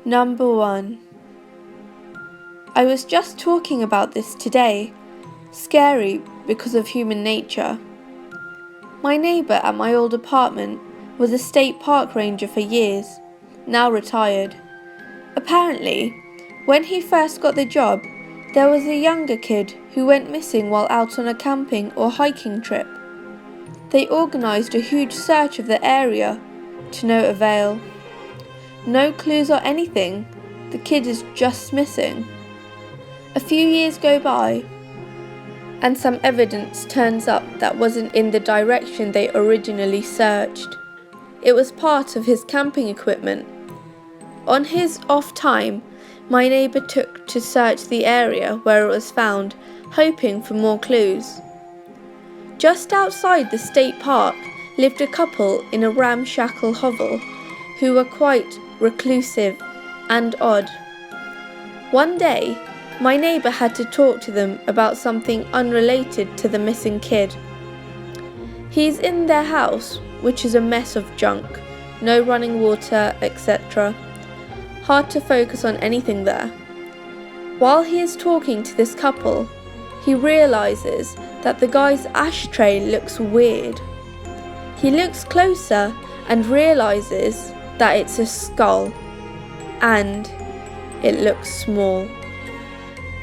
Number 1. I was just talking about this today. Scary because of human nature. My neighbour at my old apartment was a state park ranger for years, now retired. Apparently, when he first got the job, there was a younger kid who went missing while out on a camping or hiking trip. They organised a huge search of the area, to no avail. No clues or anything, the kid is just missing. A few years go by, and some evidence turns up that wasn't in the direction they originally searched. It was part of his camping equipment. On his off time, my neighbour took to search the area where it was found, hoping for more clues. Just outside the state park lived a couple in a ramshackle hovel who were quite reclusive and odd. One day, my neighbour had to talk to them about something unrelated to the missing kid. He's in their house, which is a mess of junk, no running water, etc. Hard to focus on anything there. While he is talking to this couple, he realises that the guy's ashtray looks weird. He looks closer and realises that it's a skull, and it looks small.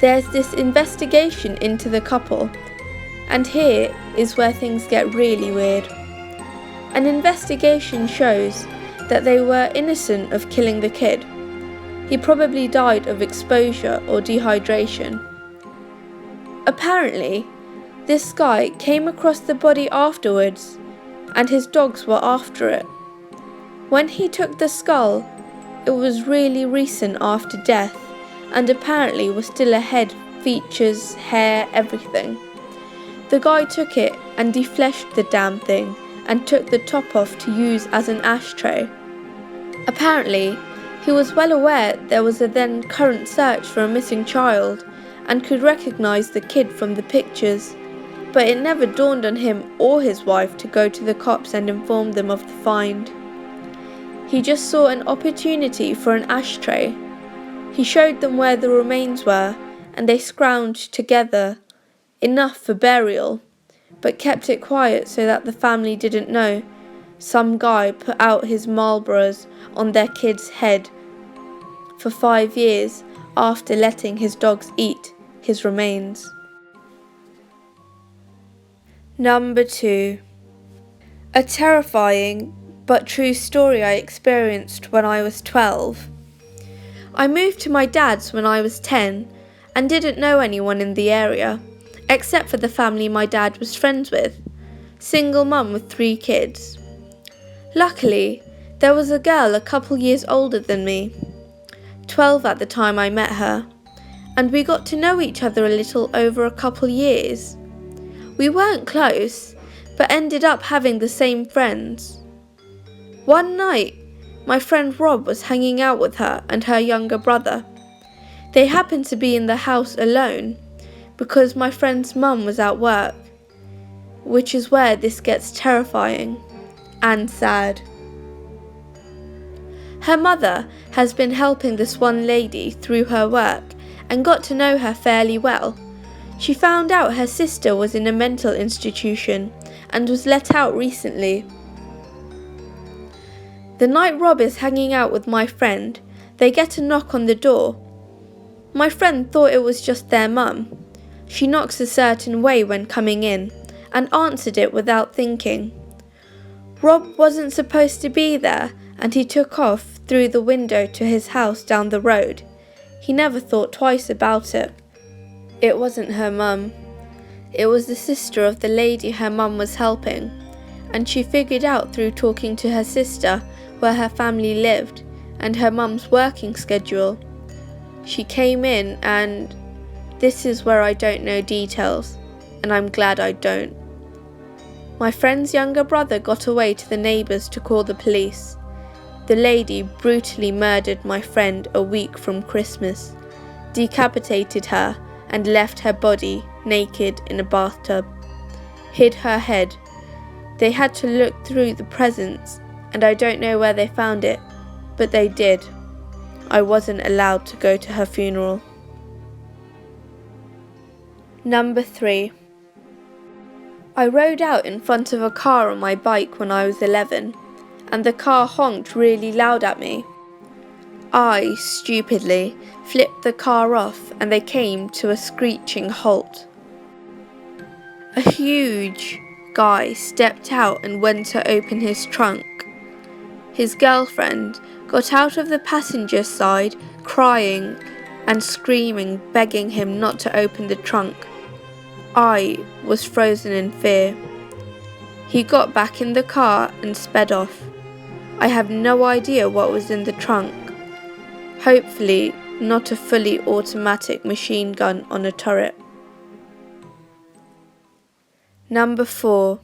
There's this investigation into the couple, and here is where things get really weird. An investigation shows that they were innocent of killing the kid. He probably died of exposure or dehydration. Apparently, this guy came across the body afterwards, and his dogs were after it. When he took the skull, it was really recent after death, and apparently was still a head, features, hair, everything. The guy took it and defleshed the damn thing and took the top off to use as an ashtray. Apparently, he was well aware there was a then current search for a missing child and could recognise the kid from the pictures, but it never dawned on him or his wife to go to the cops and inform them of the find. He just saw an opportunity for an ashtray. He showed them where the remains were, and they scrounged together enough for burial, but kept it quiet so that the family didn't know. Some guy put out his Marlboros on their kid's head for 5 years after letting his dogs eat his remains. Number 2. A terrifying but true story I experienced when I was 12. I moved to my dad's when I was 10 and didn't know anyone in the area, except for the family my dad was friends with. Single mum with 3 kids. Luckily, there was a girl a couple years older than me, 12 at the time I met her, and we got to know each other a little over a couple years. We weren't close, but ended up having the same friends. One night, my friend Rob was hanging out with her and her younger brother. They happened to be in the house alone, because my friend's mum was at work, which is where this gets terrifying and sad. Her mother has been helping this one lady through her work and got to know her fairly well. She found out her sister was in a mental institution and was let out recently. The night Rob is hanging out with my friend, they get a knock on the door. My friend thought it was just their mum. She knocks a certain way when coming in and answered it without thinking. Rob wasn't supposed to be there, and he took off through the window to his house down the road. He never thought twice about it. It wasn't her mum. It was the sister of the lady her mum was helping, and she figured out through talking to her sister where her family lived and her mum's working schedule. She came in, and this is where I don't know details, and I'm glad I don't. My friend's younger brother got away to the neighbours to call the police. The lady brutally murdered my friend a week from Christmas, decapitated her and left her body naked in a bathtub, hid her head. They had to look through the presents, and I don't know where they found it, but they did. I wasn't allowed to go to her funeral. Number 3. I rode out in front of a car on my bike when I was 11, and the car honked really loud at me. I, stupidly, flipped the car off and they came to a screeching halt. A huge guy stepped out and went to open his trunk. His girlfriend got out of the passenger side, crying and screaming, begging him not to open the trunk. I was frozen in fear. He got back in the car and sped off. I have no idea what was in the trunk. Hopefully, not a fully automatic machine gun on a turret. Number 4.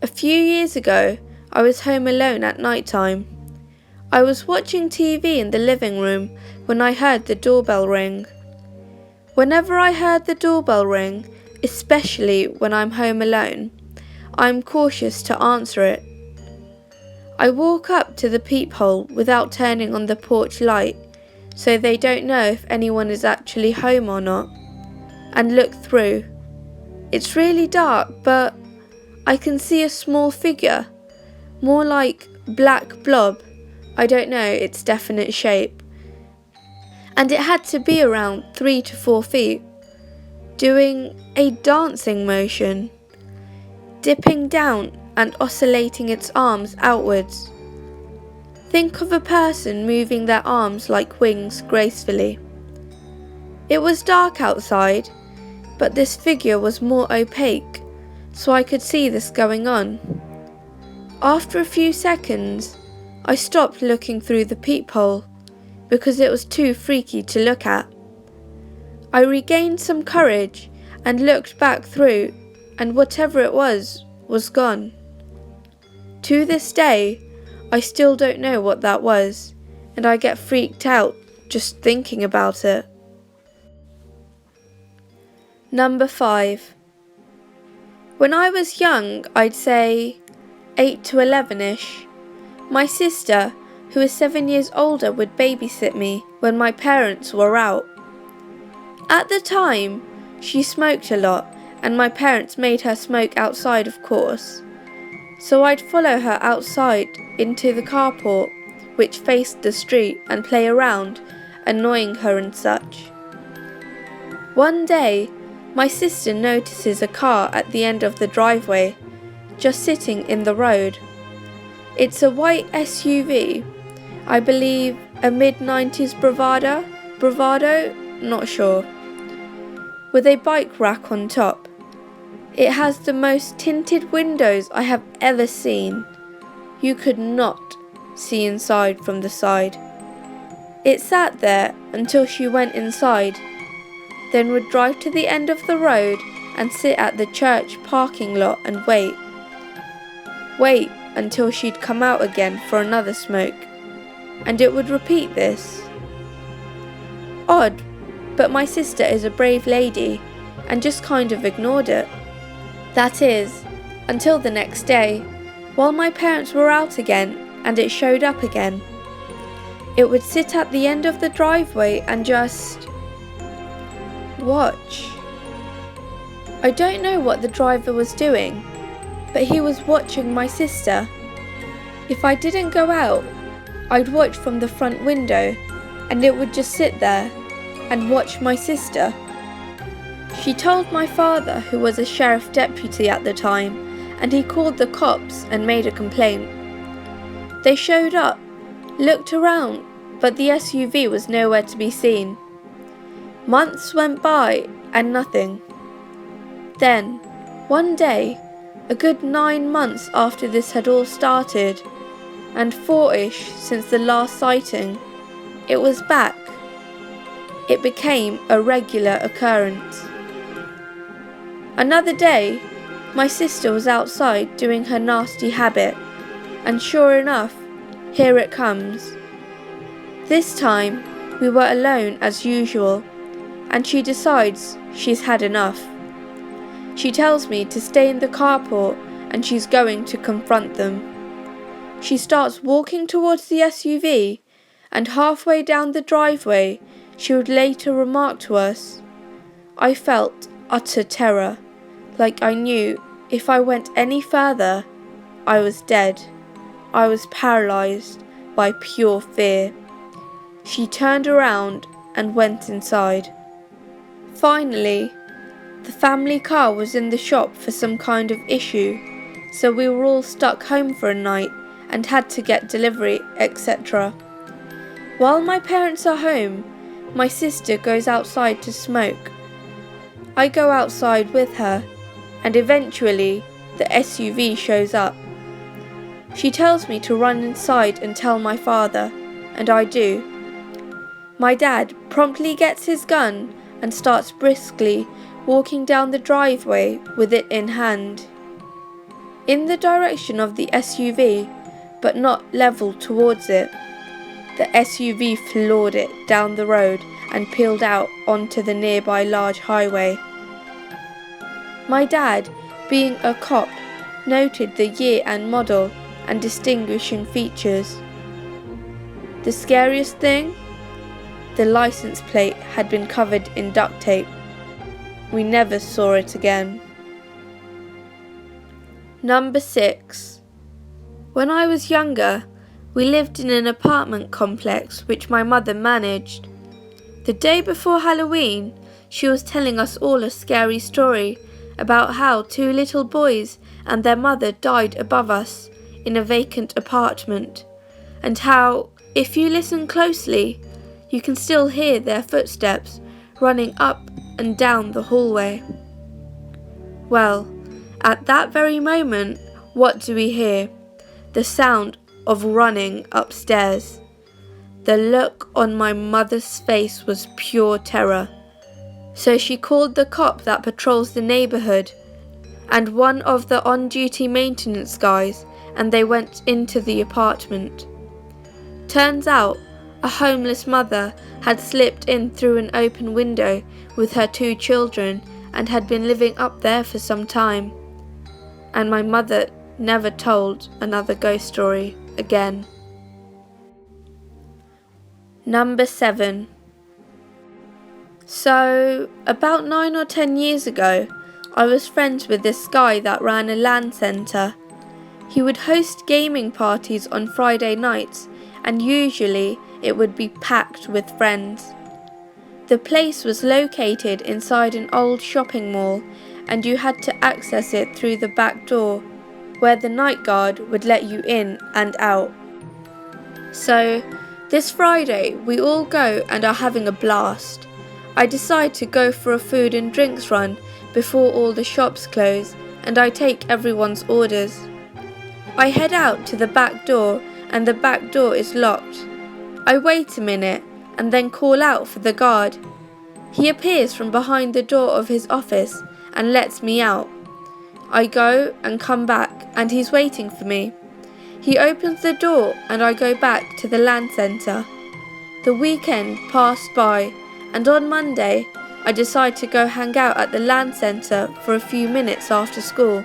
A few years ago, I was home alone at night time. I was watching TV in the living room when I heard the doorbell ring. Whenever I heard the doorbell ring, especially when I'm home alone, I'm cautious to answer it. I walk up to the peephole without turning on the porch light, so they don't know if anyone is actually home or not, and look through. It's really dark, but I can see a small figure, more like black blob. I don't know its definite shape. And it had to be around 3 to 4 feet, doing a dancing motion, dipping down and oscillating its arms outwards. Think of a person moving their arms like wings gracefully. It was dark outside, but this figure was more opaque, so I could see this going on. After a few seconds, I stopped looking through the peephole, because it was too freaky to look at. I regained some courage and looked back through, and whatever it was gone. To this day, I still don't know what that was, and I get freaked out just thinking about it. Number 5. When I was young, I'd say 8 to 11ish, my sister, who is 7 years older, would babysit me when my parents were out. At the time, she smoked a lot, and my parents made her smoke outside, of course. So I'd follow her outside into the carport, which faced the street, and play around, annoying her and such. One day, my sister notices a car at the end of the driveway, just sitting in the road. It's a white SUV, I believe a mid-90s Bravado, not sure, with a bike rack on top. It has the most tinted windows I have ever seen. You could not see inside from the side. It sat there until she went inside, then would drive to the end of the road and sit at the church parking lot and wait. Wait until she'd come out again for another smoke, and it would repeat this. Odd, but my sister is a brave lady and just kind of ignored it. That is, until the next day, while my parents were out again and it showed up again. It would sit at the end of the driveway and just watch. I don't know what the driver was doing, but he was watching my sister. If I didn't go out, I'd watch from the front window, and it would just sit there and watch my sister. She told my father, who was a sheriff deputy at the time, and he called the cops and made a complaint. They showed up, looked around, but the SUV was nowhere to be seen. Months went by and nothing. Then, one day, a good 9 months after this had all started, and 4-ish since the last sighting, it was back. It became a regular occurrence. Another day, my sister was outside doing her nasty habit, and sure enough, here it comes. This time, we were alone as usual, and she decides she's had enough. She tells me to stay in the carport and she's going to confront them. She starts walking towards the SUV, and halfway down the driveway she would later remark to us, "I felt utter terror, like I knew if I went any further, I was dead. I was paralysed by pure fear." She turned around and went inside. Finally, the family car was in the shop for some kind of issue, so we were all stuck home for a night and had to get delivery, etc. While my parents are home, my sister goes outside to smoke. I go outside with her, and eventually the SUV shows up. She tells me to run inside and tell my father, and I do. My dad promptly gets his gun and starts briskly walking down the driveway with it in hand, in the direction of the SUV, but not level towards it. The SUV floored it down the road and peeled out onto the nearby large highway. My dad, being a cop, noted the year and model and distinguishing features. The scariest thing? The license plate had been covered in duct tape. We never saw it again. Number 6. When I was younger, we lived in an apartment complex which my mother managed. The day before Halloween, she was telling us all a scary story about how 2 little boys and their mother died above us in a vacant apartment, and how, if you listen closely, you can still hear their footsteps running up and down the hallway. Well, at that very moment, what do we hear? The sound of running upstairs. The look on my mother's face was pure terror. So she called the cop that patrols the neighbourhood and one of the on-duty maintenance guys, and they went into the apartment. Turns out, a homeless mother had slipped in through an open window with her 2 children and had been living up there for some time. And my mother never told another ghost story again. Number 7. So, about 9 or 10 years ago, I was friends with this guy that ran a LAN centre. He would host gaming parties on Friday nights, and usually it would be packed with friends. The place was located inside an old shopping mall, and you had to access it through the back door, where the night guard would let you in and out. So, this Friday we all go and are having a blast. I decide to go for a food and drinks run before all the shops close, and I take everyone's orders. I head out to the back door, and the back door is locked. I wait a minute and then call out for the guard. He appears from behind the door of his office and lets me out. I go and come back, and he's waiting for me. He opens the door and I go back to the LAN centre. The weekend passed by, and on Monday I decide to go hang out at the LAN centre for a few minutes after school.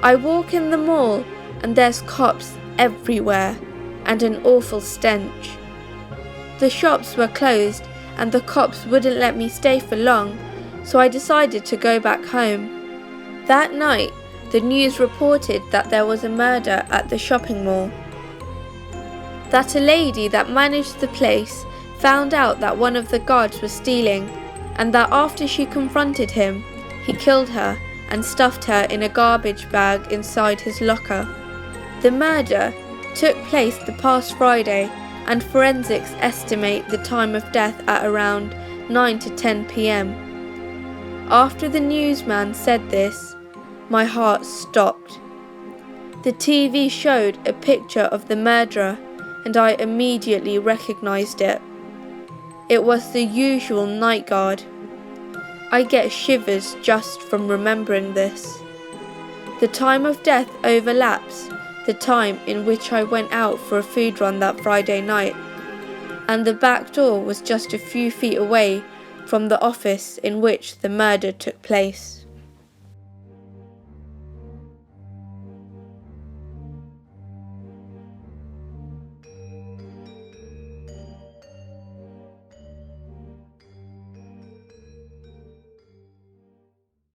I walk in the mall and there's cops everywhere and an awful stench. The shops were closed and the cops wouldn't let me stay for long, so I decided to go back home. That night, the news reported that there was a murder at the shopping mall. That a lady that managed the place found out that one of the guards was stealing, and that after she confronted him, he killed her and stuffed her in a garbage bag inside his locker. The murder took place the past Friday, and forensics estimate the time of death at around 9 to 10 p.m. After the newsman said this, my heart stopped. The TV showed a picture of the murderer, and I immediately recognised it. It was the usual night guard. I get shivers just from remembering this. The time of death overlaps the time in which I went out for a food run that Friday night, and the back door was just a few feet away from the office in which the murder took place.